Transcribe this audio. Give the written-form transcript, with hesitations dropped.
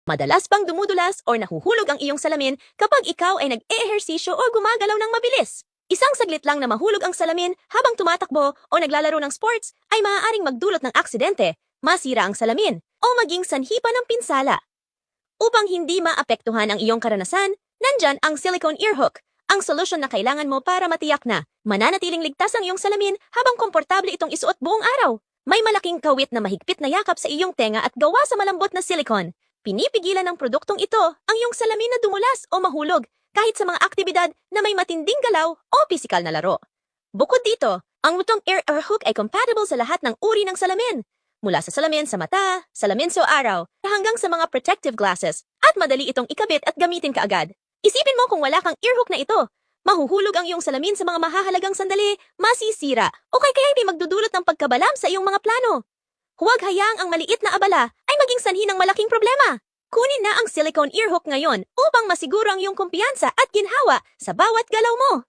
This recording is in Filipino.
Madalas bang dumudulas o nahuhulog ang iyong salamin kapag ikaw ay nag-eehersisyo o gumagalaw ng mabilis? Isang saglit lang na mahulog ang salamin habang tumatakbo o naglalaro ng sports ay maaaring magdulot ng aksidente, masira ang salamin, o maging sanhi pa ng pinsala. Upang hindi maapektuhan ang iyong karanasan, nandyan ang silicone ear hook, ang solusyon na kailangan mo para matiyak na mananatiling ligtas ang iyong salamin habang komportable itong isuot buong araw. May malaking kawit na mahigpit na yakap sa iyong tenga at gawa sa malambot na silicone. Pinipigilan ng produktong ito ang iyong salamin na dumulas o mahulog kahit sa mga aktibidad na may matinding galaw o pisikal na laro. Bukod dito, ang butong ear hook ay compatible sa lahat ng uri ng salamin. Mula sa salamin sa mata, salamin sa araw, hanggang sa mga protective glasses at madali itong ikabit at gamitin kaagad. Isipin mo kung wala kang ear hook na ito. Mahuhulog ang iyong salamin sa mga mahahalagang sandali, masisira, o kaya may magdudulot ng pagkabalam sa iyong mga plano. Huwag hayaang ang maliit na abala ay maging sanhi ng malaking problema. Kunin na ang silicone ear hook ngayon upang masiguro ang iyong kumpiyansa at ginhawa sa bawat galaw mo.